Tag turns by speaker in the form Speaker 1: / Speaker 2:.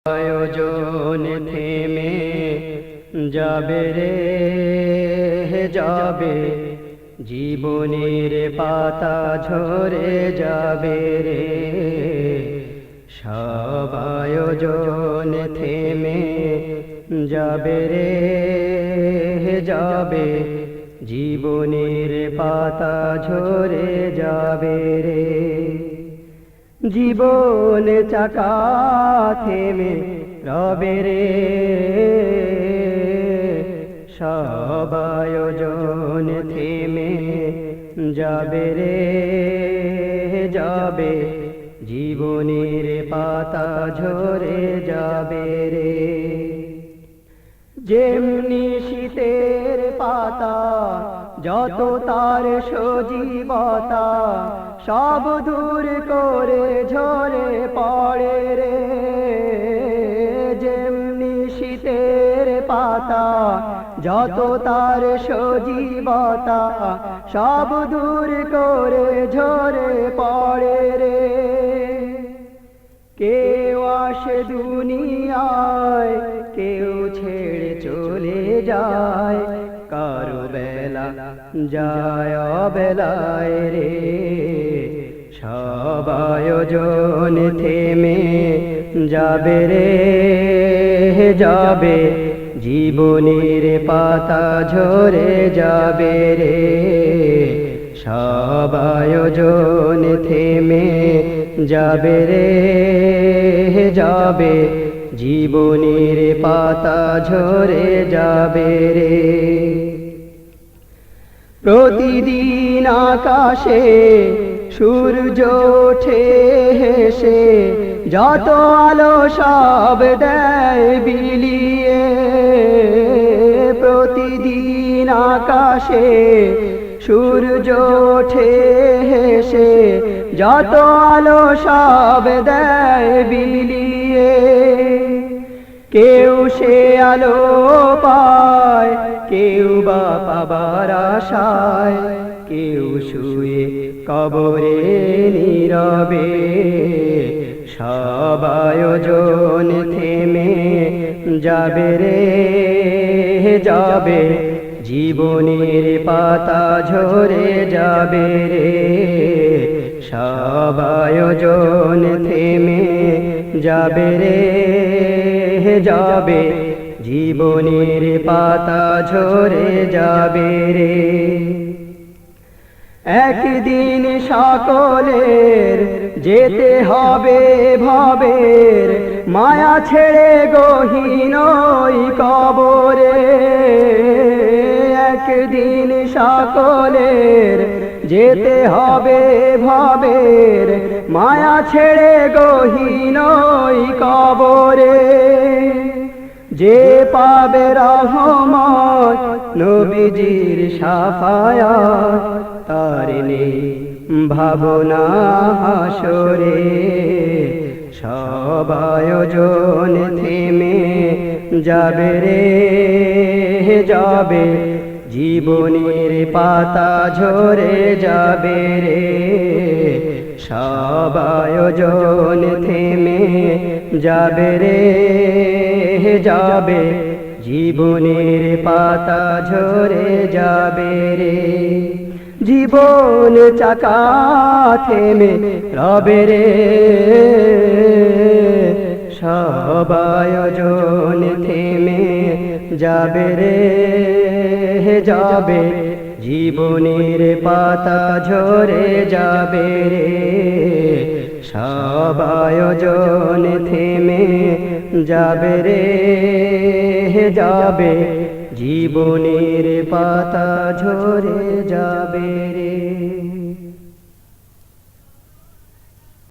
Speaker 1: আয়োজন থেমে যাবে রে যাবে, জীবনের পাতা ঝরে যাবে রে। সব আয়োজন থেমে যাবে রে যাবে, জীবনের পাতা ঝরে যাবে রে। জীবন চাকা থেমে রবে রে, সব আয়োজন থেমে যাবে রে যাবে, জীবনের পাতা ঝরে যাবে রে। যেমনি শীতের পাতা যত তার সজীবতা, সব দূর করে ঝরে পড়ে রে। যেমনি শীতের পাতা যত তার সজীবতা, সব দূর করে ঝরে পড়ে রে। কেউ আসে দুনিয়ায়, কেউ ছেড়ে চলে যায়, কারো বেলা যায় অবেলায় রে। সব আয়োজন থেমে যাবে রে যাবে, জীবনের পাতা ঝরে যাবে রে। সব আয়োজন থেমে যাবে রে যাবে, জীবনের পাতা ঝরে যাবে রে। প্রতিদিন আকাশে সূর্য ওঠে হেসে, যত আলো সব দেয় বিলিয়ে। প্রতিদিন আকাশে সূর্য ওঠে হেসে, যত আলো সব দেয় বিলিয়ে। কেউ সে আলো পায়, কেউ বা পাবার আশায়, কেউ শুয়ে কবরে নীরবে। সব আয়োজন থেমে যাবে রে যাবে, জীবনের পাতা ঝরে যাবে রে। সব আয়োজন থেমে যাবে রে যাবে, জীবনের পাতা ঝরে যাবে রে। একদিন সকলের যেতে হবে ভবের, মায়া ছেড়ে গহীন ওই কবরে। একদিন সকলের যেতে হবে ভবের, মায়া ছেড়ে গহীন ওই কবরে। যে পাবে রহমত নবীজির শাফায়াত, তার নেই ভাবনা হাসরে। সব আয়োজন থেমে যাবে রে যাবে, জীবনের পাতা ঝরে যাবে রে। সব আয়োজন থেমে যাবে রে যাবে, জীবনের পাতা ঝরে যাবে রে। জীবন চাকা থেমে রবে রে, সব আয়োজন থেমে যাবে রে যাবে, জীবনের পাতা ঝরে যাবে রে। সব আয়োজন থেমে যাবে রে যাবে, জীবনের পাতা ঝরে যাবে রে।